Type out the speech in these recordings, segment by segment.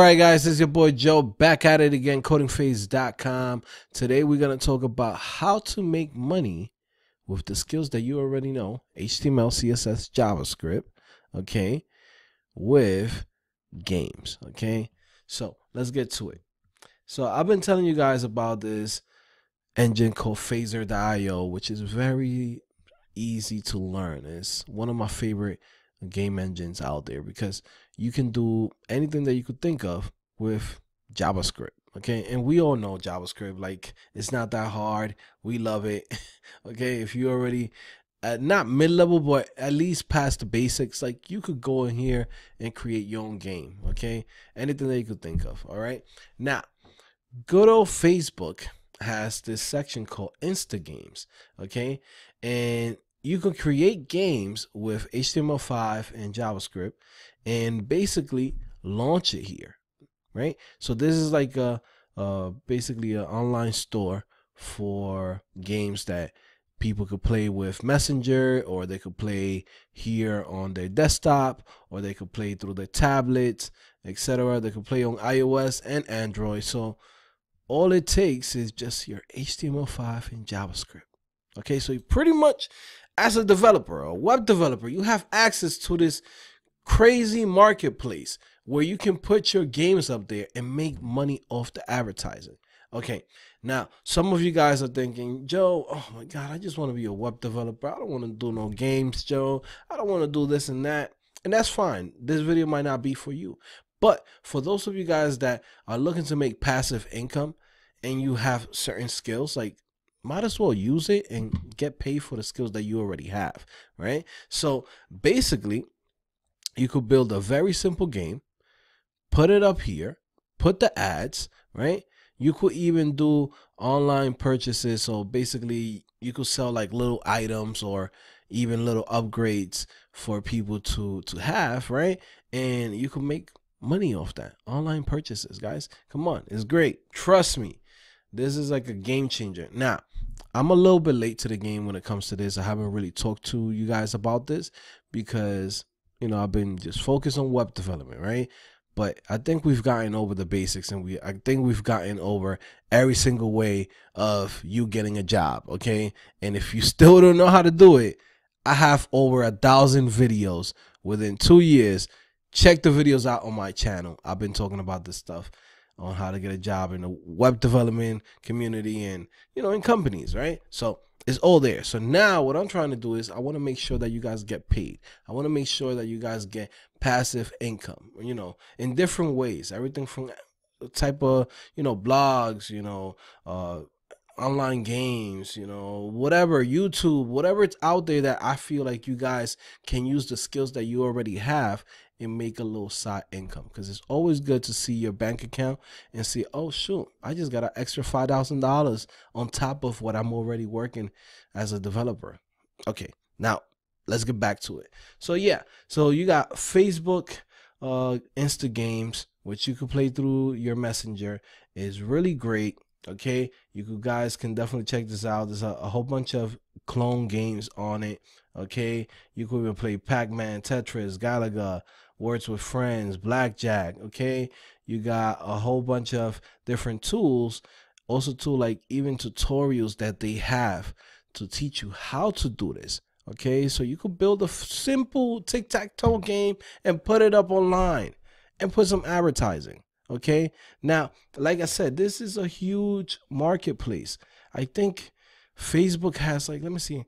right, guys, this is your boy Joe back at it again, codingphase.com. Today we're going to talk about how to make money with the skills that you already know, HTML, CSS, JavaScript, okay, with games, okay? So let's get to it. So I've been telling you guys about this engine called Phaser.io, which is very easy to learn. It's one of my favorite game engines out there because you can do anything that you could think of with JavaScript. Okay, and we all know JavaScript, like it's not that hard. We love it. Okay, if you already not mid-level, but at least past the basics, like you could go in here and create your own game. Okay, anything that you could think of. All right, now good old Facebook has this section called Insta Games. Okay, and you can create games with HTML5 and JavaScript and basically launch it here, right? So this is like a basically an online store for games that people could play with Messenger, or they could play here on their desktop, or they could play through their tablets, etc. They could play on iOS and Android. So all it takes is just your HTML5 and JavaScript. Okay, so you pretty much, as a developer, a web developer, you have access to this crazy marketplace where you can put your games up there and make money off the advertising. Okay, now some of you guys are thinking, Joe, oh my God, I just want to be a web developer. I don't want to do no games, Joe. I don't want to do this and that. And that's fine. This video might not be for you. But for those of you guys that are looking to make passive income and you have certain skills, like, might as well use it and get paid for the skills that you already have, right? So basically, you could build a very simple game, put it up here, put the ads, right? You could even do online purchases. So basically, you could sell like little items or even little upgrades for people to have, right? And you could make money off that. Online purchases, guys. Come on, it's great. Trust me. This is like a game changer. Now, I'm a little bit late to the game when it comes to this. I haven't really talked to you guys about this because, you know, I've been just focused on web development, right? But I think we've gotten over the basics, and I think we've gotten over every single way of you getting a job, okay? And if you still don't know how to do it, I have over 1,000 videos within 2 years. Check the videos out on my channel. I've been talking about this stuff on how to get a job in the web development community and, you know, in companies, right? So it's all there. So now what I'm trying to do is I want to make sure that you guys get paid. I want to make sure that you guys get passive income, you know, in different ways. Everything from the type of, you know, blogs, you know, online games, you know, whatever, YouTube, whatever it's out there that I feel like you guys can use the skills that you already have and make a little side income, because it's always good to see your bank account and see, oh shoot, I just got an extra $5,000 on top of what I'm already working as a developer. Okay, now let's get back to it. So yeah, so you got Facebook Insta Games, which you can play through your Messenger. Is really great. Okay, you guys can definitely check this out. There's a whole bunch of clone games on it. Okay, you could even play Pac-Man, Tetris, Galaga, Words with Friends, Blackjack. Okay, you got a whole bunch of different tools, also too, like even tutorials that they have to teach you how to do this. Okay, so you could build a simple tic-tac-toe game and put it up online and put some advertising. Okay, now, like I said, this is a huge marketplace. I think Facebook has, like, let me see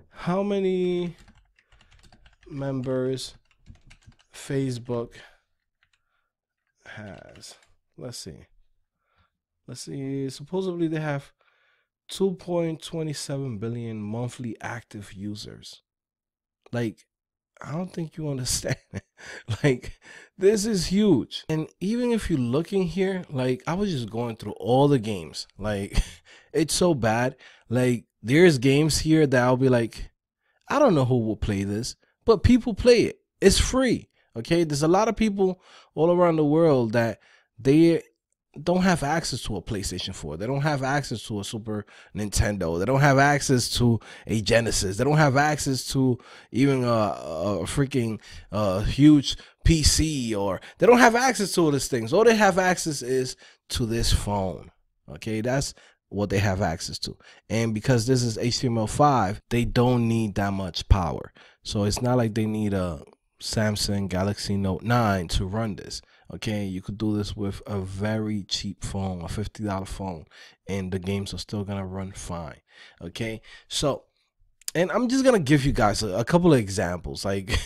how many members Facebook has. Let's see, supposedly they have 2.27 billion monthly active users. Like, I don't think you understand. Like, this is huge. And even if you look in here, like, I was just going through all the games. Like, it's so bad. Like, there's games here that I'll be like, I don't know who will play this, but people play it. It's free. Okay, there's a lot of people all around the world that they don't have access to a PlayStation 4. They don't have access to a Super Nintendo. They don't have access to a Genesis. They don't have access to even a freaking huge PC, or they don't have access to all these things. All they have access is to this phone. Okay, that's what they have access to. And because this is HTML5, they don't need that much power. So it's not like they need a Samsung Galaxy Note 9 to run this. Okay, you could do this with a very cheap phone, a $50 phone, and the games are still gonna run fine. Okay, so, and I'm just gonna give you guys a couple of examples. Like,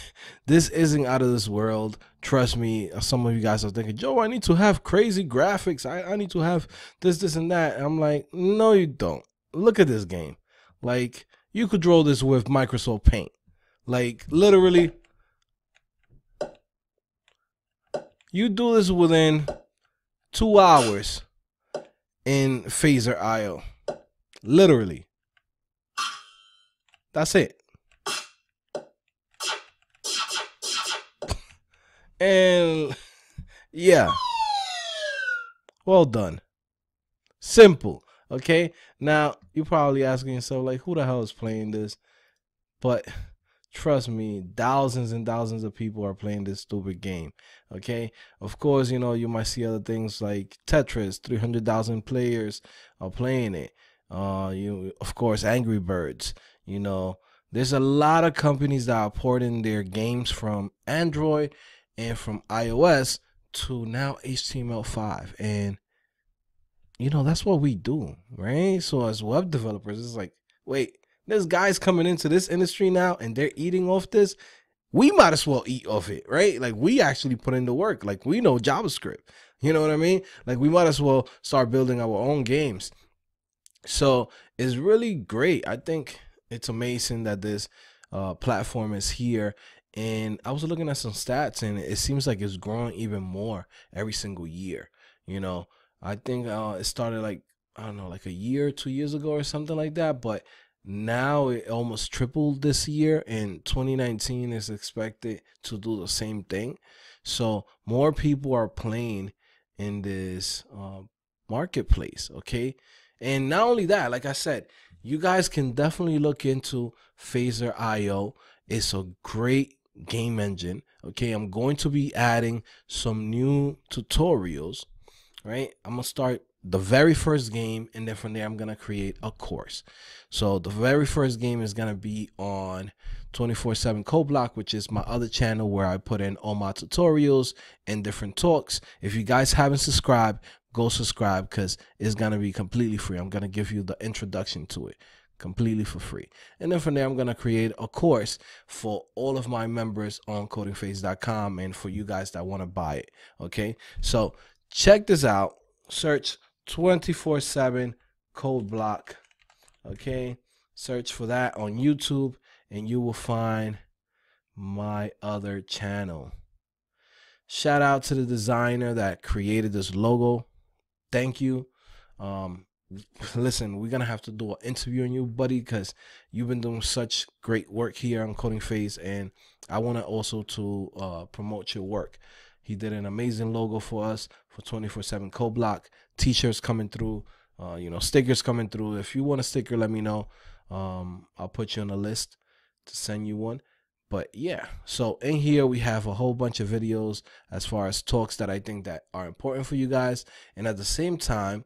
this isn't out of this world. Trust me. Some of you guys are thinking, Joe, I need to have crazy graphics. I need to have this, and that. And I'm like, no, you don't. Look at this game. Like, you could draw this with Microsoft Paint. Like, literally, you do this within 2 hours in Phaser.io. Literally. That's it. And yeah, well done. Simple. Okay, now you're probably asking yourself, like, who the hell is playing this? But trust me, thousands and thousands of people are playing this stupid game. Okay, of course, you know, you might see other things like Tetris. 300,000 players are playing it. Of course, Angry Birds. You know, there's a lot of companies that are porting their games from Android and from iOS to now HTML5. And, you know, that's what we do, right? So as web developers, it's like, wait, there's guys coming into this industry now and they're eating off this. We might as well eat off it, right? Like, we actually put in the work. Like, we know JavaScript. You know what I mean? Like, we might as well start building our own games. So it's really great. I think it's amazing that this platform is here. And I was looking at some stats, and it seems like it's growing even more every single year. You know, I think it started like, I don't know, like a year, 2 years ago or something like that. But now it almost tripled this year, and 2019 is expected to do the same thing. So more people are playing in this marketplace. Okay. And not only that, like I said, you guys can definitely look into Phaser.io. It's a great game engine. Okay, I'm going to be adding some new tutorials, right? I'm gonna start the very first game, and then from there I'm gonna create a course. So the very first game is gonna be on 24/7 Code Block, which is my other channel where I put in all my tutorials and different talks. If you guys haven't subscribed, go subscribe, because it's gonna be completely free. I'm gonna give you the introduction to it completely for free. And then from there, I'm going to create a course for all of my members on codingphase.com and for you guys that want to buy it. Okay, so check this out. Search 24/7 Code Block. Okay, search for that on YouTube and you will find my other channel. Shout out to the designer that created this logo. Thank you. Listen, we're gonna have to do an interview on you, buddy, because you've been doing such great work here on Coding Phase, and I want to also to promote your work. He did an amazing logo for us for 24/7 Code Block. T-shirts coming through, you know, stickers coming through. If you want a sticker, let me know. I'll put you on the list to send you one. But yeah, so in here we have a whole bunch of videos as far as talks that I think that are important for you guys, and at the same time,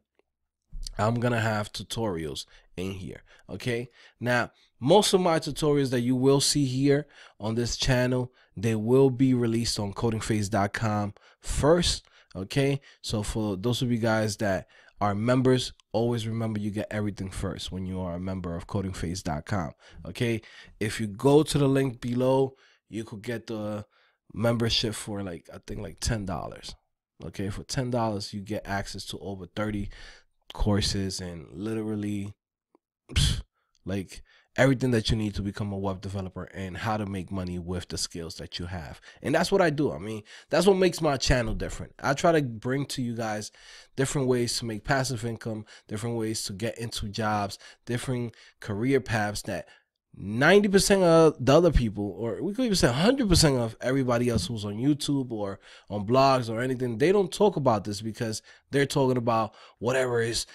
I'm gonna have tutorials in here. Okay, now most of my tutorials that you will see here on this channel, they will be released on codingphase.com first. Okay, so for those of you guys that are members, always remember you get everything first when you are a member of codingphase.com. Okay, if you go to the link below, you could get the membership for like, I think like $10. Okay, for $10 you get access to over 30 courses and literally like everything that you need to become a web developer and how to make money with the skills that you have. And that's what I do. I mean, that's what makes my channel different. I try to bring to you guys different ways to make passive income, different ways to get into jobs, different career paths that 90% of the other people, or we could even say 100% of everybody else who's on YouTube or on blogs or anything, they don't talk about this because they're talking about whatever is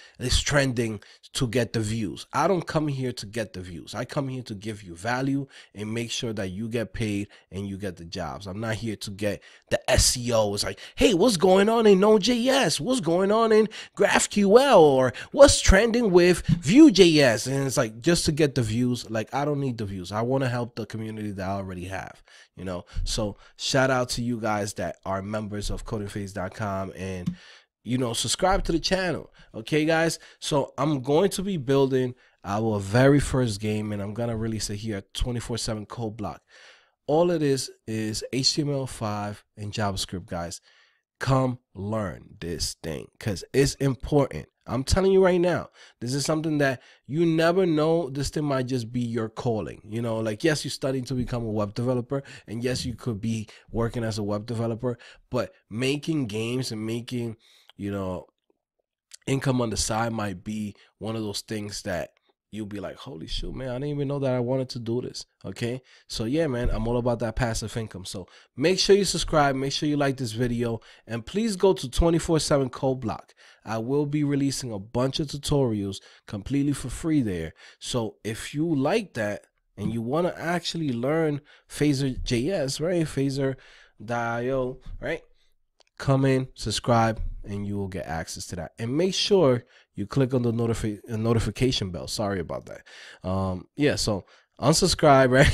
trending to get the views. I don't come here to get the views. I come here to give you value and make sure that you get paid and you get the jobs. I'm not here to get the SEO. It's like, hey, what's going on in Node.js? What's going on in GraphQL? Or what's trending with Vue.js? And it's like, just to get the views. Like, I don't need the views. I want to help the community that I already have, you know. So shout out to you guys that are members of codingphase.com and, you know, subscribe to the channel. Okay, guys. So I'm going to be building our very first game, and I'm going to release it here at 24/7 Code Block. All it is HTML5 and JavaScript, guys. Come learn this thing because it's important. I'm telling you right now, this is something that you never know. This thing might just be your calling. You know, like, yes, you're studying to become a web developer, and yes, you could be working as a web developer, but making games and making, you know, income on the side might be one of those things that you'll be like, holy shoot, man, I didn't even know that I wanted to do this. Okay. So yeah, man, I'm all about that passive income. So make sure you subscribe, make sure you like this video, and please go to 24/7 Code Block. I will be releasing a bunch of tutorials completely for free there. So if you like that and you want to actually learn Phaser.js, right? Phaser.io, right? Come in, subscribe, and you will get access to that. And make sure you click on the notification bell. Sorry about that. Yeah, so unsubscribe, right?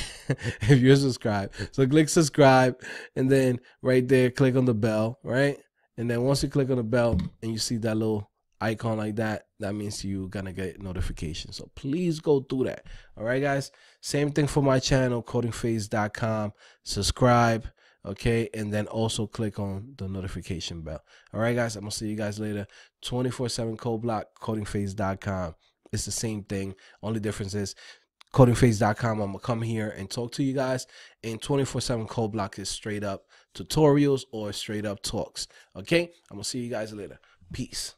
If you're subscribed. So click subscribe, and then right there, click on the bell, right? And then once you click on the bell and you see that little icon like that, that means you're gonna get notifications. So please go through that. All right, guys. Same thing for my channel, codingphase.com. Subscribe. Okay, and then also click on the notification bell. All right, guys, I'm gonna see you guys later. 24/7 Code Block, codingphase.com. It's the same thing. Only difference is codingphase.com, I'm gonna come here and talk to you guys, and 24/7 Code Block is straight up tutorials or straight up talks. Okay, I'm gonna see you guys later. Peace.